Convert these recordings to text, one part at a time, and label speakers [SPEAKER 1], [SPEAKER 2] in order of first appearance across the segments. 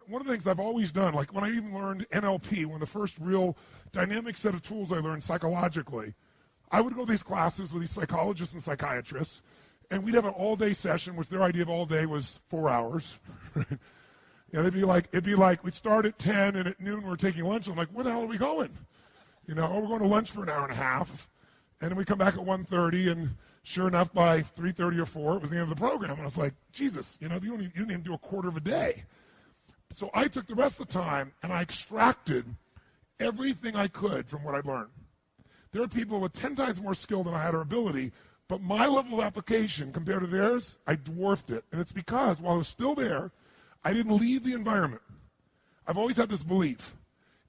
[SPEAKER 1] one of the things I've always done, like when I even learned NLP, one of the first real dynamic set of tools I learned psychologically, I would go to these classes with these psychologists and psychiatrists, and we'd have an all-day session, which their idea of all day was 4 hours. It'd be like we'd start at 10, and at noon we're taking lunch. I'm like, where the hell are we going? Oh, we're going to lunch for an hour and a half, and then we come back at 1:30, and sure enough, by 3:30 or 4, it was the end of the program. And I was like, Jesus, you didn't even do a quarter of a day. So I took the rest of the time, and I extracted everything I could from what I'd learned. There are people with 10 times more skill than I had or ability, but my level of application compared to theirs, I dwarfed it. And it's because while I was still there, I didn't leave the environment. I've always had this belief.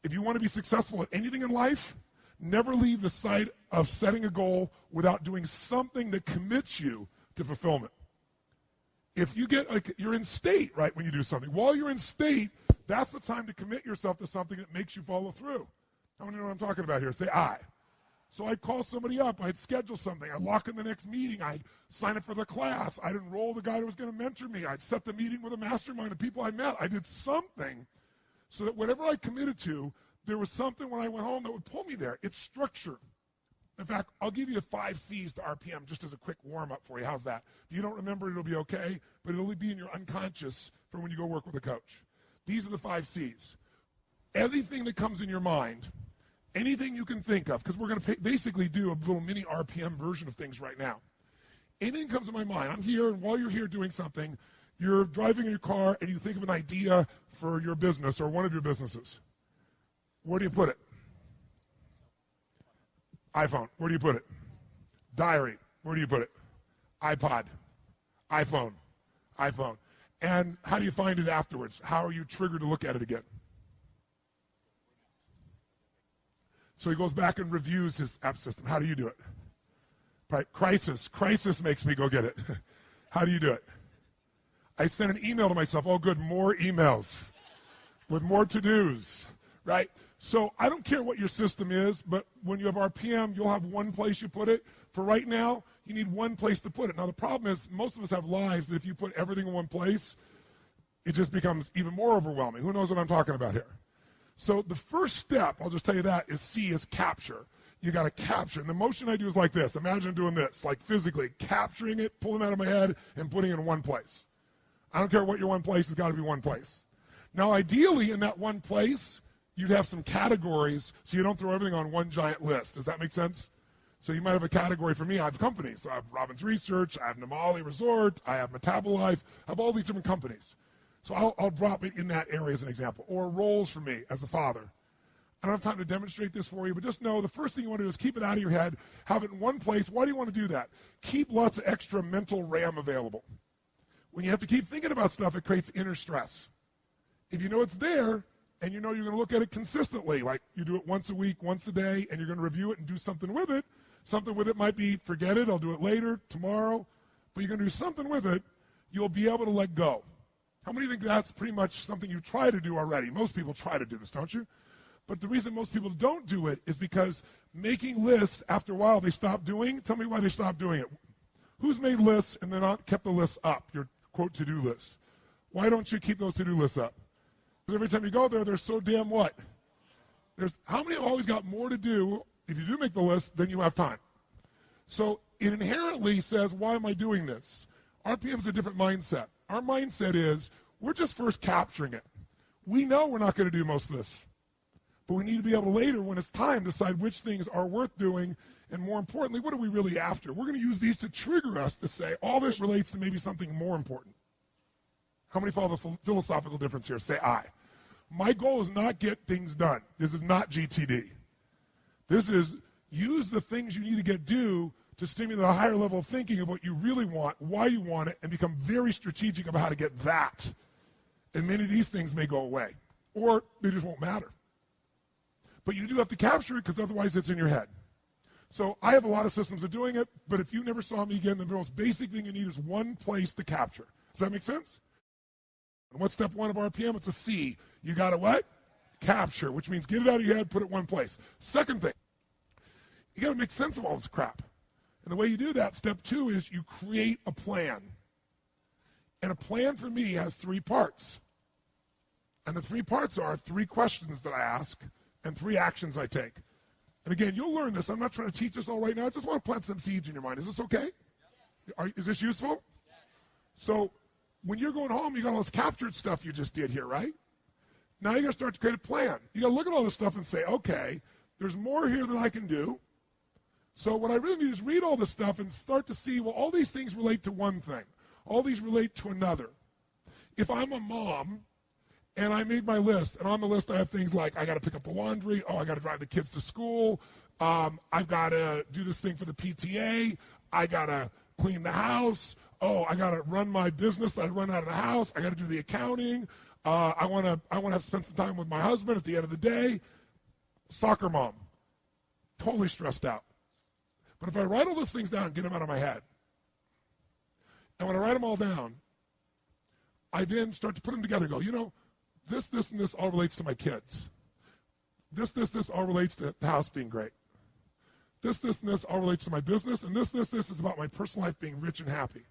[SPEAKER 1] If you want to be successful at anything in life, never leave the sight of setting a goal without doing something that commits you to fulfillment. If you you're in state, right, when you do something. While you're in state, that's the time to commit yourself to something that makes you follow through. How many know what I'm talking about here? Say I. So I'd call somebody up, I'd schedule something, I'd lock in the next meeting, I'd sign up for the class, I'd enroll the guy who was going to mentor me, I'd set the meeting with a mastermind of people I met. I did something so that whatever I committed to, there was something when I went home that would pull me there. It's structure. In fact, I'll give you 5 C's to RPM just as a quick warm-up for you. How's that? If you don't remember it, it'll be okay, but it'll be in your unconscious for when you go work with a coach. These are the 5 C's. Everything that comes in your mind, anything you can think of, because we're going to basically do a little mini RPM version of things right now. Anything comes to my mind. I'm here, and while you're here doing something, you're driving in your car, and you think of an idea for your business or one of your businesses. Where do you put it? iPhone. Where do you put it? Diary. Where do you put it? iPod. iPhone. iPhone. And how do you find it afterwards? How are you triggered to look at it again? So he goes back and reviews his app system. How do you do it? Right. Crisis. Crisis makes me go get it. How do you do it? I send an email to myself. Oh, good, more emails with more to-dos, right? So I don't care what your system is, but when you have RPM, you'll have one place you put it. For right now, you need one place to put it. Now, the problem is most of us have lives that if you put everything in one place, it just becomes even more overwhelming. Who knows what I'm talking about here? So the first step, I'll just tell you that, is C, is capture. You got to capture. And the motion I do is like this. Imagine doing this, like physically capturing it, pulling it out of my head, and putting it in one place. I don't care what your one place has got to be one place. Now, ideally, in that one place, you'd have some categories so you don't throw everything on one giant list. Does that make sense? So you might have a category for me. I have companies. So I have Robbins Research, I have Namali Resort, I have Metabolife, I have all these different companies. So I'll drop it in that area as an example. Or roles for me as a father. I don't have time to demonstrate this for you, but just know the first thing you want to do is keep it out of your head, have it in one place. Why do you want to do that? Keep lots of extra mental RAM available. When you have to keep thinking about stuff, it creates inner stress. If you know it's there, and you know you're going to look at it consistently, like you do it once a week, once a day, and you're going to review it and do something with it. Something with it might be, forget it, I'll do it later, tomorrow, but you're going to do something with it, you'll be able to let go. How many think that's pretty much something you try to do already? Most people try to do this, don't you? But the reason most people don't do it is because making lists, after a while, they stop doing. Tell me why they stop doing it. Who's made lists and then not kept the lists up, your, quote, to-do list? Why don't you keep those to-do lists up? Because every time you go there, they're so damn what? How many have always got more to do, if you do make the list, than you have time? So it inherently says, why am I doing this? RPM is a different mindset. Our mindset is, we're just first capturing it. We know we're not going to do most of this. But we need to be able to later, when it's time, decide which things are worth doing, and more importantly, what are we really after? We're going to use these to trigger us to say, all this relates to maybe something more important. How many follow the philosophical difference here? Say I. My goal is not get things done. This is not GTD. This is use the things you need to get due to stimulate a higher level of thinking of what you really want, why you want it, and become very strategic about how to get that. And many of these things may go away, or they just won't matter. But you do have to capture it, because otherwise it's in your head. So I have a lot of systems of doing it, but if you never saw me again, the most basic thing you need is one place to capture. Does that make sense? And what's step 1 of RPM? It's a C. You got to what? Capture, which means get it out of your head, put it one place. Second thing, you got to make sense of all this crap. And the way you do that, step 2, is you create a plan. And a plan for me has 3 parts. And the 3 parts are 3 questions that I ask and 3 actions I take. And again, you'll learn this. I'm not trying to teach this all right now. I just want to plant some seeds in your mind. Is this okay? Is this useful? So when you're going home, you got all this captured stuff you just did here, right? Now you got to start to create a plan. You got to look at all this stuff and say, okay, there's more here than I can do. So what I really need is read all this stuff and start to see, well, all these things relate to one thing. All these relate to another. If I'm a mom and I made my list, and on the list I have things like I got to pick up the laundry, I got to drive the kids to school, I've got to do this thing for the PTA, I got to clean the house, I got to run my business that I run out of the house, I got to do the accounting, I want to have spend some time with my husband at the end of the day. Soccer mom, totally stressed out. But if I write all those things down and get them out of my head, and when I write them all down, I then start to put them together and go, this, and this all relates to my kids. This all relates to the house being great. This, and this all relates to my business. And this is about my personal life being rich and happy.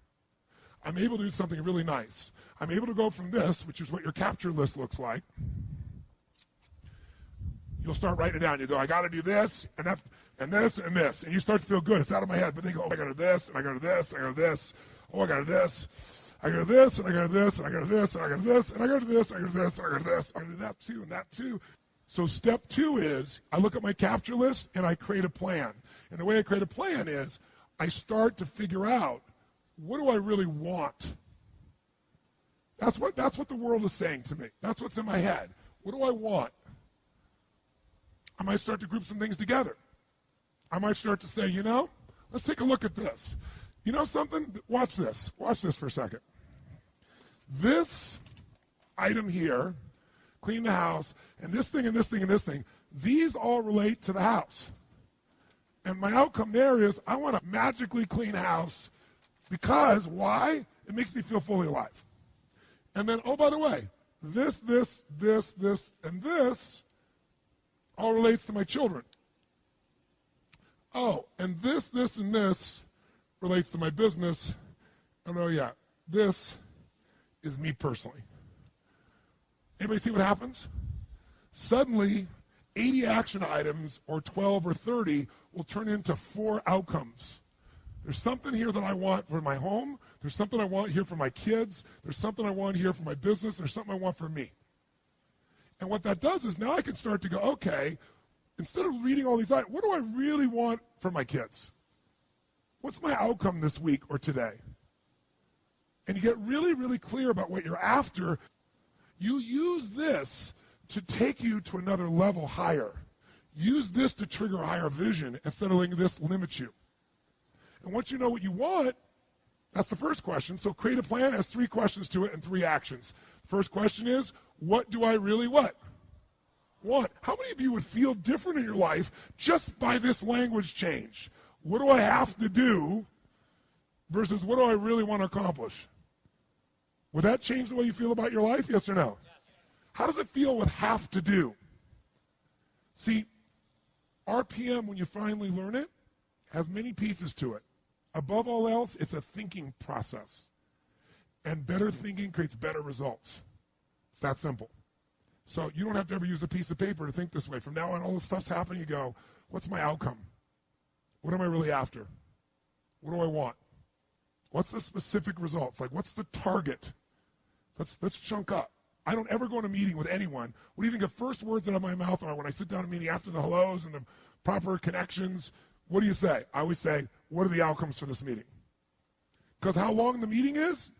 [SPEAKER 1] I'm able to do something really nice. I'm able to go from this, which is what your capture list looks like. You'll start writing it down. You go, I got to do this, and that, and this, and this. And you start to feel good. It's out of my head. But then you go, I got to do this, and I got to do this, and I got to do this. I got to do this. I got to do this, and I got to do this, and I got to do this, and I got to do this, and I got to do this, and I got to do this, and I got to do this. I got to do that too, and that too. So step 2 is I look at my capture list, and I create a plan. And the way I create a plan is I start to figure out, what do I really want? That's what the world is saying to me. That's what's in my head. What do I want? I might start to group some things together. I might start to say, let's take a look at this. You know something? Watch this. Watch this for a second. This item here, clean the house, and this thing, and this thing, and this thing, these all relate to the house. And my outcome there is I want a magically clean house because, why? It makes me feel fully alive. And then, by the way, this, and this all relates to my children. And this, and this relates to my business. And this is me personally. Anybody see what happens? Suddenly, 80 action items or 12 or 30 will turn into 4 outcomes. There's something here that I want for my home. There's something I want here for my kids. There's something I want here for my business. There's something I want for me. And what that does is now I can start to go, okay, instead of reading all these items, what do I really want for my kids? What's my outcome this week or today? And you get really, really clear about what you're after. You use this to take you to another level higher. Use this to trigger a higher vision instead of letting this limit you. And once you know what you want, that's the first question. So create a plan has 3 questions to it and 3 actions. First question is, what do I really want? How many of you would feel different in your life just by this language change? What do I have to do versus what do I really want to accomplish? Would that change the way you feel about your life? Yes or no? Yes. How does it feel with have to do? See, RPM, when you finally learn it, has many pieces to it. Above all else, it's a thinking process. And better thinking creates better results. It's that simple. So you don't have to ever use a piece of paper to think this way. From now on, all this stuff's happening, you go, what's my outcome? What am I really after? What do I want? What's the specific results? Like, what's the target? Let's chunk up. I don't ever go in a meeting with anyone. What do you think the first words out of my mouth are when I sit down in a meeting after the hellos and the proper connections? What do you say? I always say, what are the outcomes for this meeting? Because how long the meeting is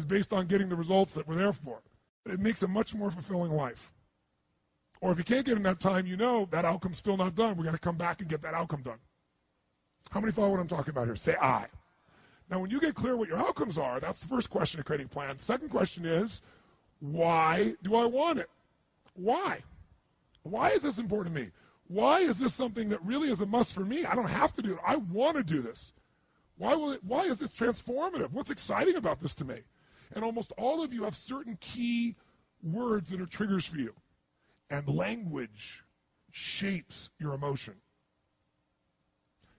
[SPEAKER 1] based on getting the results that we're there for. It makes a much more fulfilling life. Or if you can't get in that time, that outcome's still not done. We've got to come back and get that outcome done. How many follow what I'm talking about here? Say I. Now, when you get clear what your outcomes are, that's the first question of creating a plan. Second question is, why do I want it? Why? Why is this important to me? Why is this something that really is a must for me? I don't have to do it. I want to do this. Why is this transformative? What's exciting about this to me? And almost all of you have certain key words that are triggers for you. And language shapes your emotion.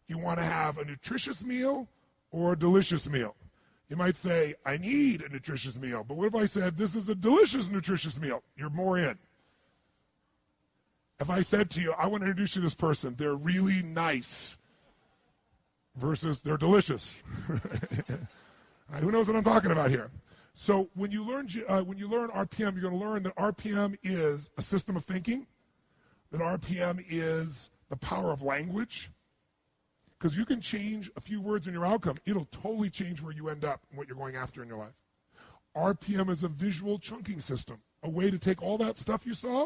[SPEAKER 1] You want to have a nutritious meal or a delicious meal. You might say, I need a nutritious meal. But what if I said, this is a delicious, nutritious meal? You're more in. If I said to you, I want to introduce you to this person, they're really nice, versus they're delicious. Who knows what I'm talking about here? So when you learn RPM, you're going to learn that RPM is a system of thinking, that RPM is the power of language, because you can change a few words in your outcome. It'll totally change where you end up and what you're going after in your life. RPM is a visual chunking system, a way to take all that stuff you saw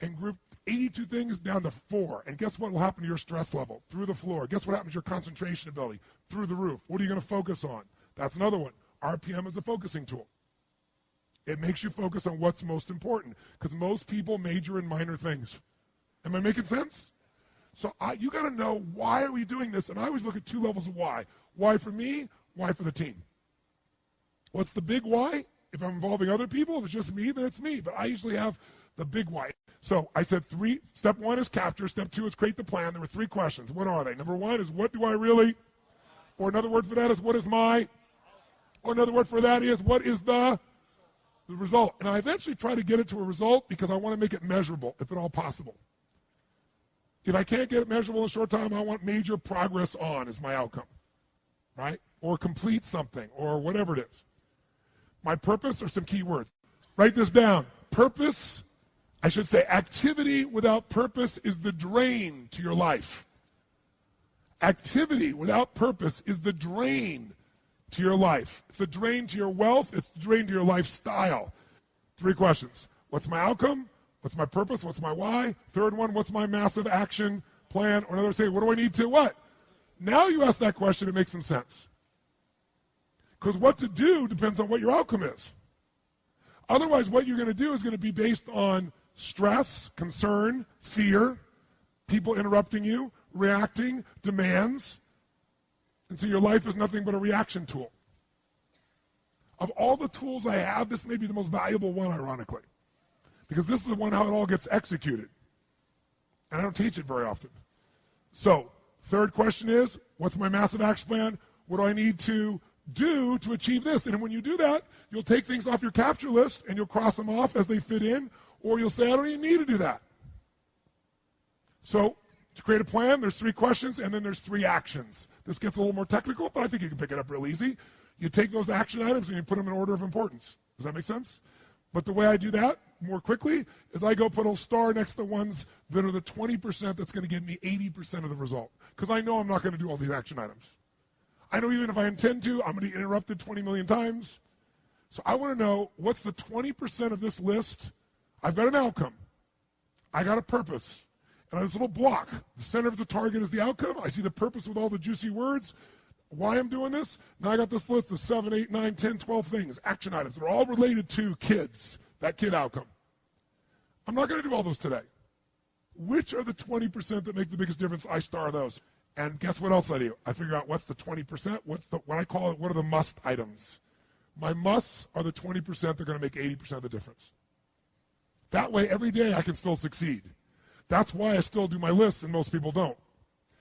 [SPEAKER 1] and group 82 things down to 4. And guess what will happen to your stress level? Through the floor. Guess what happens to your concentration ability? Through the roof. What are you going to focus on? That's another one. RPM is a focusing tool. It makes you focus on what's most important, because most people major in minor things. Am I making sense? So you got to know, why are we doing this? And I always look at 2 levels of why. Why for me? Why for the team? What's the big why? If I'm involving other people, if it's just me, then it's me. But I usually have the big why. So I said 3. Step 1 is capture. Step 2 is create the plan. There were 3 questions. What are they? Number 1 is, what do I really? Or another word for that is, what is my? Or another word for that is, what is the result? And I eventually try to get it to a result because I want to make it measurable, if at all possible. If I can't get it measurable in a short time, I want major progress on as my outcome, right? Or complete something, or whatever it is. My purpose are some key words. Write this down. Purpose, I should say, activity without purpose is the drain to your life. Activity without purpose is the drain to your life. It's the drain to your wealth. It's the drain to your lifestyle. 3 questions. What's my outcome? What's my purpose? What's my why? Third one, what's my massive action plan? Or another, say, what do I need to what? Now you ask that question, it makes some sense. Because what to do depends on what your outcome is. Otherwise, what you're going to do is going to be based on stress, concern, fear, people interrupting you, reacting, demands. And so your life is nothing but a reaction tool. Of all the tools I have, this may be the most valuable one, ironically. Because this is the one how it all gets executed. And I don't teach it very often. So, third question is, what's my massive action plan? What do I need to do to achieve this? And when you do that, you'll take things off your capture list and you'll cross them off as they fit in, or you'll say, I don't even need to do that. So, to create a plan, there's 3 questions, and then there's 3 actions. This gets a little more technical, but I think you can pick it up real easy. You take those action items and you put them in order of importance. Does that make sense? But the way I do that more quickly is I go put a star next to the ones that are the 20% that's going to give me 80% of the result. Because I know I'm not going to do all these action items. I know even if I intend to, I'm going to get interrupted 20 million times. So I want to know, what's the 20% of this list? I've got an outcome. I got a purpose. And on this little block, the center of the target is the outcome. I see the purpose with all the juicy words. Why I'm doing this? Now I got this list of 7, 8, 9, 10, 12 things, action items. They're all related to kids, that kid outcome. I'm not going to do all those today. Which are the 20% that make the biggest difference? I star those. And guess what else I do? I figure out what's the 20%, what I call it, what are the must items. My musts are the 20% that are going to make 80% of the difference. That way, every day I can still succeed. That's why I still do my lists and most people don't.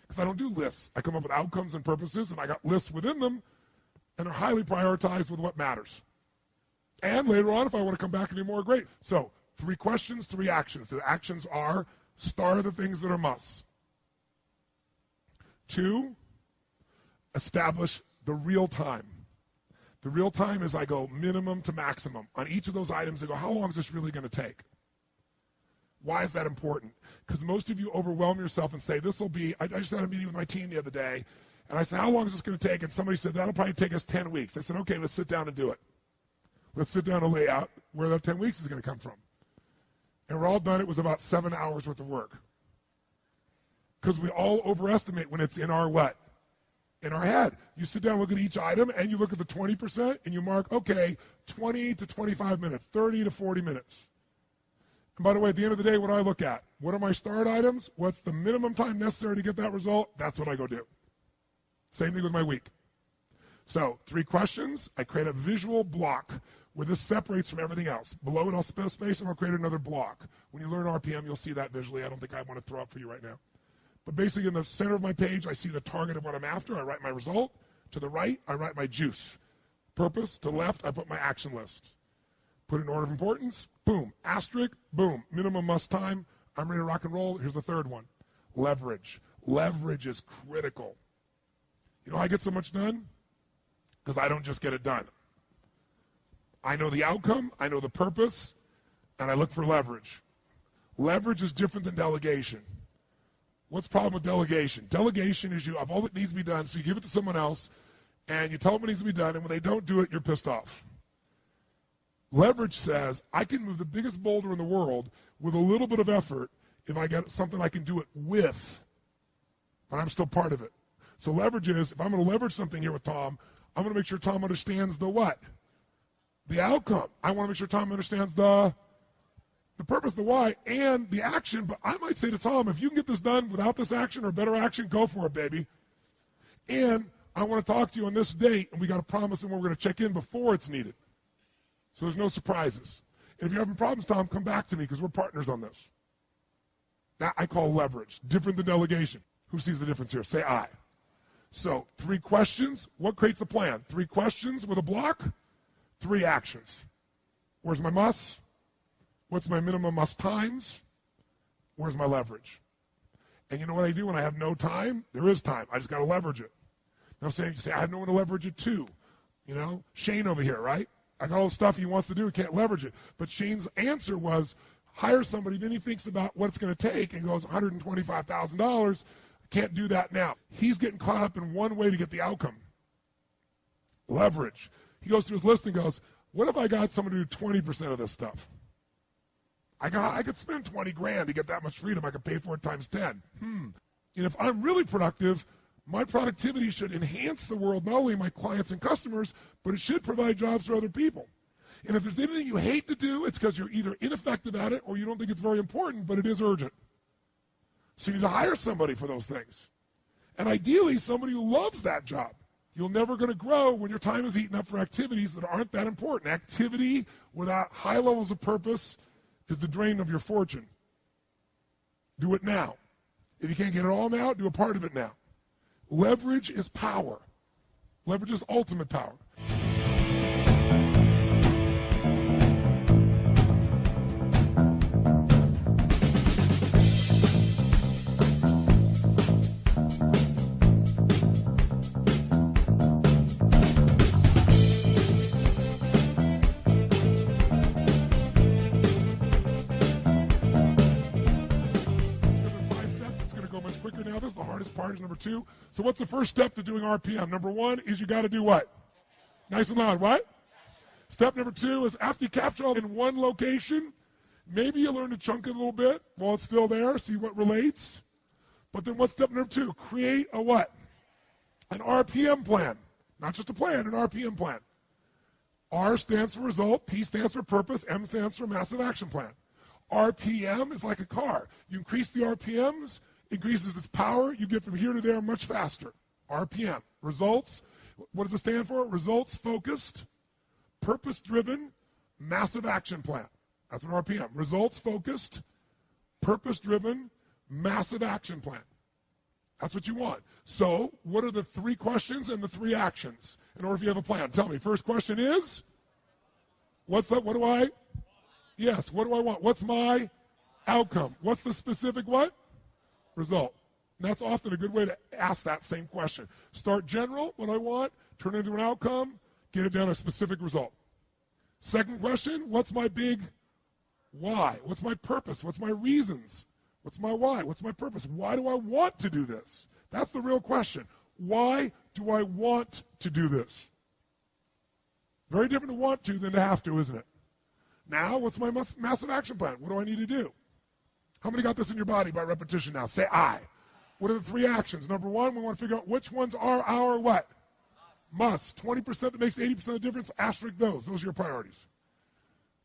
[SPEAKER 1] Because I don't do lists. I come up with outcomes and purposes, and I got lists within them, and they're highly prioritized with what matters. And later on, if I want to come back and do more, great. So, 3 questions, 3 actions. The actions are, star the things that are musts. 2, establish the real time. The real time is I go minimum to maximum. On each of those items, I go, how long is this really going to take? Why is that important? Because most of you overwhelm yourself and say, this will be, I just had a meeting with my team the other day, and I said, how long is this going to take? And somebody said, that'll probably take us 10 weeks. I said, okay, let's sit down and do it. Let's sit down and lay out where that 10 weeks is going to come from. And we're all done. It was about 7 hours worth of work. Because we all overestimate when it's in our what? In our head. You sit down, look at each item, and you look at the 20%, and you mark, okay, 20 to 25 minutes, 30 to 40 minutes. And by the way, at the end of the day, what do I look at? What are my start items? What's the minimum time necessary to get that result? That's what I go do. Same thing with my week. So, 3 questions. I create a visual block where this separates from everything else. Below it, I'll spell space, and I'll create another block. When you learn RPM, you'll see that visually. I don't think I want to throw up for you right now. But basically, in the center of my page, I see the target of what I'm after. I write my result. To the right, I write my juice. Purpose, to the left, I put my action list. Put in order of importance, boom. Asterisk, boom. Minimum must time, I'm ready to rock and roll. Here's the third one. Leverage. Leverage is critical. You know how I get so much done? Because I don't just get it done. I know the outcome, I know the purpose, and I look for leverage. Leverage is different than delegation. What's the problem with delegation? Delegation is you have all that needs to be done, so you give it to someone else, and you tell them what needs to be done, and when they don't do it, you're pissed off. Leverage says, I can move the biggest boulder in the world with a little bit of effort if I get something I can do it with, but I'm still part of it. So leverage is, if I'm going to leverage something here with Tom, I'm going to make sure Tom understands the what? The outcome. I want to make sure Tom understands the purpose, the why, and the action. But I might say to Tom, if you can get this done without this action or better action, go for it, baby. And I want to talk to you on this date, and we got to promise and we're going to check in before it's needed. So there's no surprises. And if you're having problems, Tom, come back to me because we're partners on this. That I call leverage, different than delegation. Who sees the difference here? Say I. So 3 questions. What creates the plan? 3 questions with a block, 3 actions. Where's my must? What's my minimum must times? Where's my leverage? And you know what I do when I have no time? There is time. I just got to leverage it. Now you say, I have no one to leverage it to. You know, Shane over here, right? I got all the stuff he wants to do, can't leverage it. But Shane's answer was, hire somebody, then he thinks about what it's going to take and goes, $125,000. Can't do that now. He's getting caught up in one way to get the outcome. Leverage. He goes through his list and goes, what if I got someone to do 20% of this stuff? I could spend 20 grand to get that much freedom. I could pay for it times 10. And if I'm really productive, my productivity should enhance the world, not only my clients and customers, but it should provide jobs for other people. And if there's anything you hate to do, it's because you're either ineffective at it or you don't think it's very important, but it is urgent. So you need to hire somebody for those things. And ideally, somebody who loves that job. You're never going to grow when your time is eaten up for activities that aren't that important. Activity without high levels of purpose is the drain of your fortune. Do it now. If you can't get it all now, do a part of it now. Leverage is power. Leverage is ultimate power. Part is number 2. So what's the first step to doing RPM? Number 1 is you got to do what? Nice and loud, what? Step number 2 is after you capture all in one location, maybe you learn to chunk it a little bit while it's still there, see what relates. But then what's step number 2? Create a what? An RPM plan. Not just a plan, an RPM plan. R stands for result, P stands for purpose, M stands for massive action plan. RPM is like a car. You increase the RPMs, increases its power, you get from here to there much faster. RPM. Results. What does it stand for? Results focused, purpose driven, massive action plan. That's an RPM. Results focused, purpose driven, massive action plan. That's what you want. So, what are the 3 questions and the 3 actions in order if you have a plan? Tell me. First question is, what's that? What do I? Yes, what do I want? What's my outcome? What's the specific what? Result. And that's often a good way to ask that same question. Start general, what I want, turn it into an outcome, get it down to a specific result. Second question, what's my big why? What's my purpose? What's my reasons? What's my why? What's my purpose? Why do I want to do this? That's the real question. Why do I want to do this? Very different to want to than to have to, isn't it? Now, what's my massive action plan? What do I need to do? How many got this in your body by repetition now? Say I. What are the 3 actions? Number 1, we want to figure out which ones are our what? Must. 20% that makes 80% of the difference, asterisk those. Those are your priorities.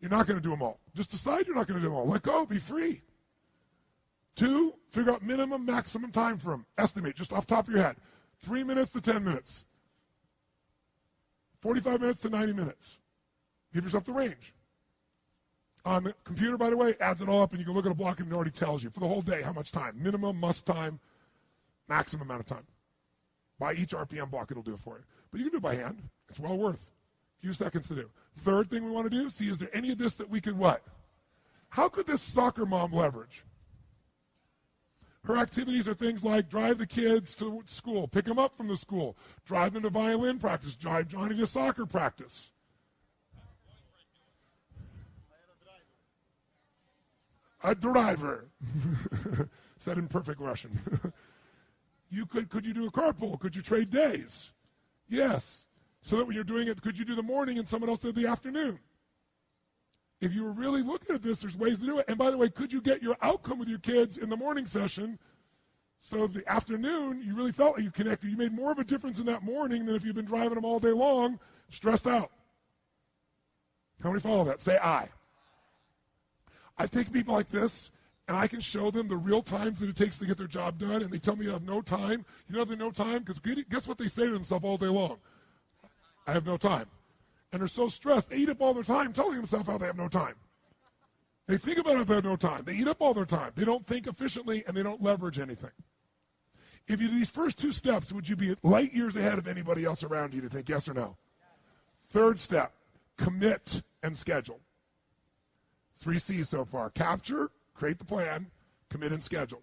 [SPEAKER 1] You're not going to do them all. Just decide you're not going to do them all. Let go. Be free. 2, figure out minimum, maximum time for them. Estimate, just off the top of your head. 3 minutes to 10 minutes. 45 minutes to 90 minutes. Give yourself the range. On the computer, by the way, adds it all up, and you can look at a block and it already tells you for the whole day how much time. Minimum, must time, maximum amount of time. By each RPM block, it'll do it for you. But you can do it by hand. It's well worth. Few seconds to do. Third thing we want to do, see, is there any of this that we could what? How could this soccer mom leverage? Her activities are things like drive the kids to school, pick them up from the school, drive them to violin practice, drive Johnny to soccer practice. A driver. Said in perfect Russian. Could you do a carpool? Could you trade days? Yes. So that when you're doing it, could you do the morning and someone else did the afternoon? If you were really looking at this, there's ways to do it. And by the way, could you get your outcome with your kids in the morning session so the afternoon you really felt like you connected? You made more of a difference in that morning than if you've been driving them all day long, stressed out. How many follow that? Say I. I take people like this, and I can show them the real times that it takes to get their job done, and they tell me you have no time. You know they have no time? Because guess what they say to themselves all day long? I have no time. And they're so stressed, they eat up all their time telling themselves how they have no time. They think about how they have no time. They eat up all their time. They don't think efficiently, and they don't leverage anything. If you do these first two steps, would you be light years ahead of anybody else around you to think yes or no? Third step, commit and schedule. 3 C's so far. Capture, create the plan, commit and schedule.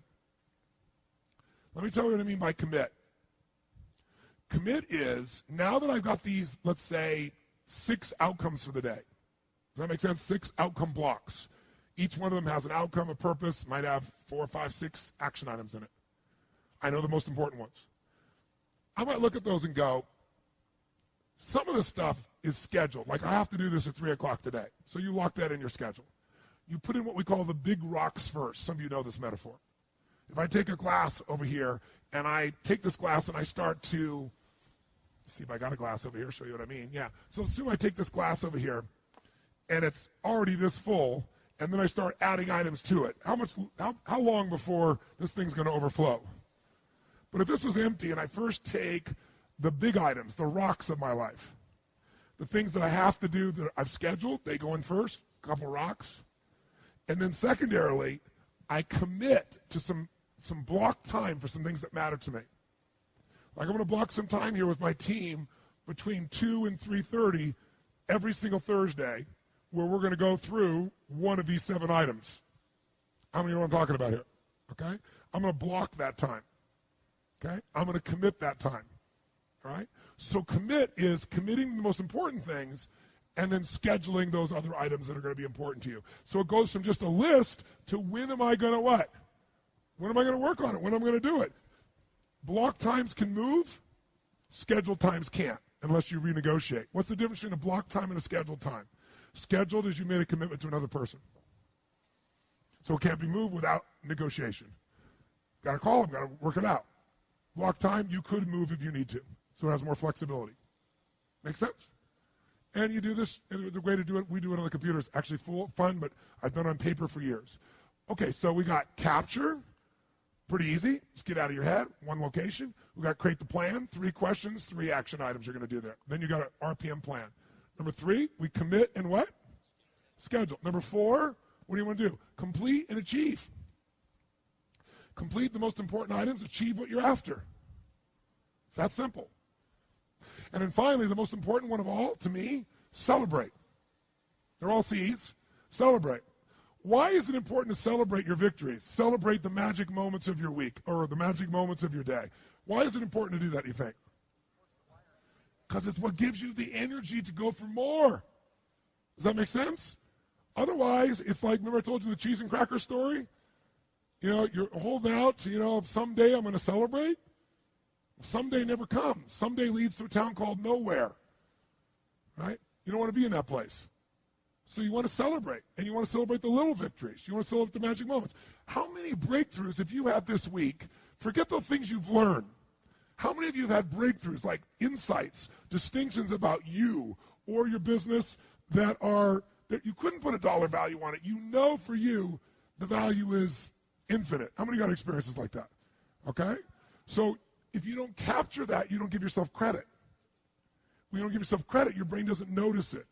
[SPEAKER 1] Let me tell you what I mean by commit. Commit is, now that I've got these, let's say, 6 outcomes for the day. Does that make sense? 6 outcome blocks. Each one of them has an outcome, a purpose, might have 4, 5, 6 action items in it. I know the most important ones. I might look at those and go, some of the stuff is scheduled. Like I have to do this at 3 o'clock today. So you lock that in your schedule. You put in what we call the big rocks first. Some of you know this metaphor. If I take a glass over here, and I take this glass and I start to, see if I got a glass over here, show you what I mean. Yeah. So as soon as I take this glass over here, and it's already this full, and then I start adding items to it, how long before this thing's going to overflow? But if this was empty and I first take the big items, the rocks of my life, the things that I have to do that I've scheduled, they go in first, a couple rocks. And then secondarily, I commit to some block time for some things that matter to me. Like I'm going to block some time here with my team between 2 and 3:30 every single Thursday where we're going to go through one of these 7 items. How many know what I'm talking about here? Okay? I'm going to block that time. Okay? I'm going to commit that time. All right? So commit is committing the most important things and then scheduling those other items that are going to be important to you. So it goes from just a list to when am I going to what? When am I going to work on it? When am I going to do it? Block times can move. Scheduled times can't unless you renegotiate. What's the difference between a block time and a scheduled time? Scheduled is you made a commitment to another person. So it can't be moved without negotiation. Got to call them, got to work it out. Block time, you could move if you need to. So it has more flexibility. Make sense? And you do this, the way to do it, we do it on the computer. It's actually fun, but I've done it on paper for years. Okay, so we got capture, pretty easy. Just get out of your head, one location. We got create the plan, 3 questions, 3 action items you're going to do there. Then you got an RPM plan. Number 3, we commit and what? Schedule. Number 4, what do you want to do? Complete and achieve. Complete the most important items, achieve what you're after. It's that simple. And then finally, the most important one of all, to me, celebrate. They're all C's. Celebrate. Why is it important to celebrate your victories? Celebrate the magic moments of your week or the magic moments of your day. Why is it important to do that, you think? Because it's what gives you the energy to go for more. Does that make sense? Otherwise, it's like, remember I told you the cheese and cracker story? You know, you're holding out to, someday I'm going to celebrate. Someday never comes. Someday leads to a town called nowhere. Right? You don't want to be in that place. So you want to celebrate. And you want to celebrate the little victories. You want to celebrate the magic moments. How many breakthroughs have you had this week? Forget the things you've learned. How many of you have had breakthroughs, like insights, distinctions about you or your business that you couldn't put a dollar value on it? You know for you the value is infinite. How many got experiences like that? Okay? So if you don't capture that, you don't give yourself credit. When you don't give yourself credit, your brain doesn't notice it.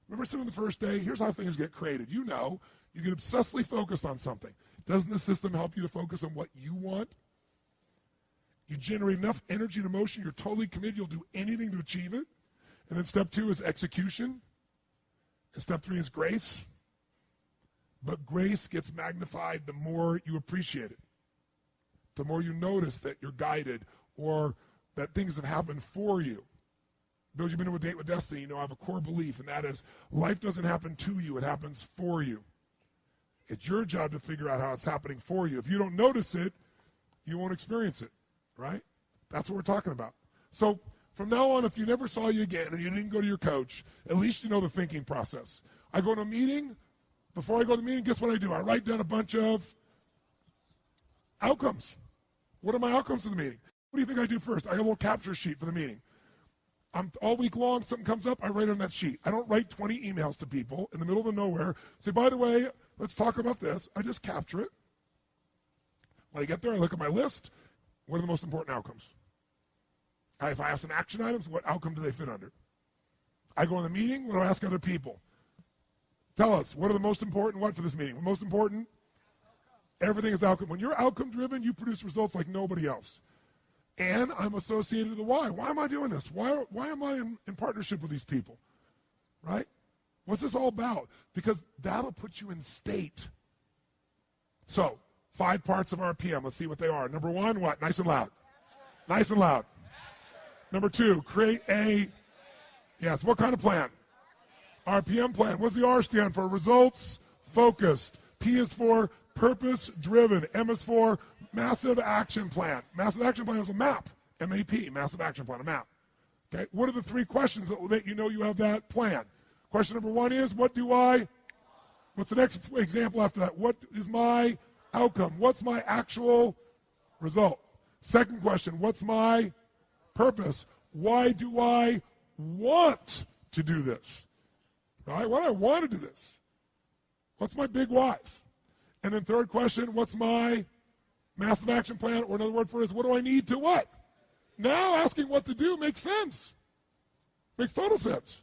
[SPEAKER 1] Remember some of the first day? Here's how things get created. You get obsessively focused on something. Doesn't the system help you to focus on what you want? You generate enough energy and emotion, you're totally committed, you'll do anything to achieve it. And then step 2 is execution. And step 3 is grace. But grace gets magnified the more you appreciate it. The more you notice that you're guided or that things have happened for you. Those you've been to a date with destiny, you know I have a core belief, and that is life doesn't happen to you, it happens for you. It's your job to figure out how it's happening for you. If you don't notice it, you won't experience it, right? That's what we're talking about. So from now on, if you never saw you again and you didn't go to your coach, at least you know the thinking process. I go to a meeting. Before I go to the meeting, guess what I do? I write down a bunch of outcomes. What are my outcomes of the meeting? What do you think I do first? I have a little capture sheet for the meeting. All week long, something comes up, I write on that sheet. I don't write 20 emails to people in the middle of nowhere. Say, by the way, let's talk about this. I just capture it. When I get there, I look at my list. What are the most important outcomes? If I ask some action items, what outcome do they fit under? I go in the meeting, what do I ask other people? Tell us, what are the most important what for this meeting? The most important? Everything is outcome. When you're outcome driven, you produce results like nobody else. And I'm associated with the why. Why am I doing this? Why am I in partnership with these people? Right? What's this all about? Because that'll put you in state. So, 5 parts of RPM. Let's see what they are. Number 1, what? Nice and loud. Nice and loud. Number 2, create a, yes, what kind of plan? RPM plan. What's the R stand for? Results focused. P is for purpose driven. M is for massive action plan. Massive action plan is a map. M-A-P, massive action plan, a map. Okay, what are the 3 questions that will make you know you have that plan? Question number 1 is, what's the next example after that? What is my outcome? What's my actual result? Second question, what's my purpose? Why do I want to do this? Right? Why do I want to do this? What's my big whys? And then third question, what's my massive action plan? Or another word for it is, what do I need to what? Now asking what to do makes sense. Makes total sense.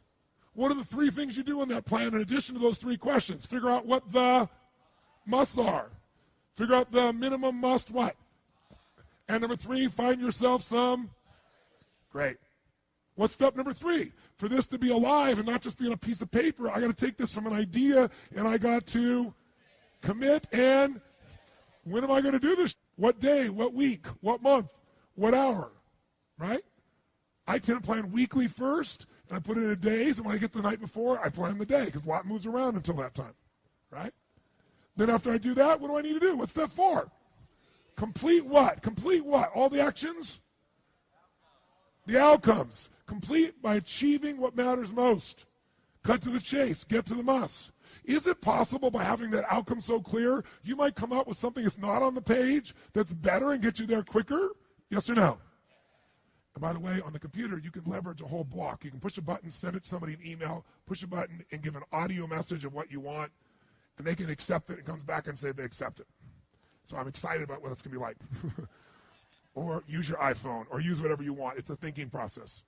[SPEAKER 1] What are the 3 things you do in that plan in addition to those 3 questions? Figure out what the musts are. Figure out the minimum must what? And number 3, find yourself some. Great. What's step number 3? For this to be alive and not just be on a piece of paper, I got to take this from an idea and I got to commit. And when am I going to do this? What day? What week? What month? What hour? Right? I tend to plan weekly first, and I put it in days, and when I get the night before, I plan the day, because a lot moves around until that time. Right? Then after I do that, what do I need to do? What's step 4? Complete what? Complete what? All the actions? The outcomes. Complete by achieving what matters most. Cut to the chase. Get to the must. Is it possible by having that outcome so clear, you might come up with something that's not on the page that's better and get you there quicker? Yes or no? And by the way, on the computer, you can leverage a whole block. You can push a button, send it to somebody an email, push a button, and give an audio message of what you want, and they can accept it and comes back and say they accept it. So I'm excited about what it's going to be like. Or use your iPhone, or use whatever you want. It's a thinking process.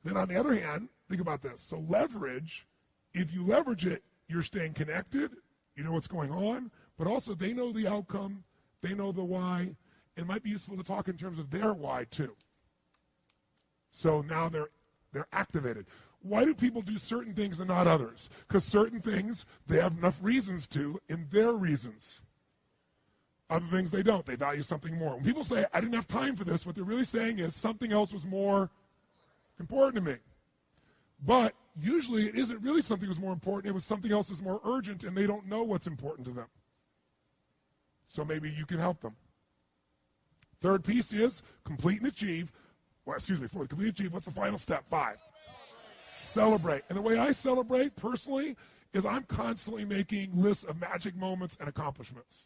[SPEAKER 1] Then on the other hand, think about this. So leverage, if you leverage it, you're staying connected, you know what's going on, but also they know the outcome, they know the why. It might be useful to talk in terms of their why too. So now they're activated. Why do people do certain things and not others? Because certain things they have enough reasons to in their reasons. Other things they don't. They value something more. When people say, I didn't have time for this, what they're really saying is something else was more important to me. But usually it isn't really something that was more important. It was something else that's more urgent, and they don't know what's important to them. So maybe you can help them. Third piece is complete and achieve. Fourth, complete and achieve. What's the final step? 5. Celebrate. And the way I celebrate personally is I'm constantly making lists of magic moments and accomplishments.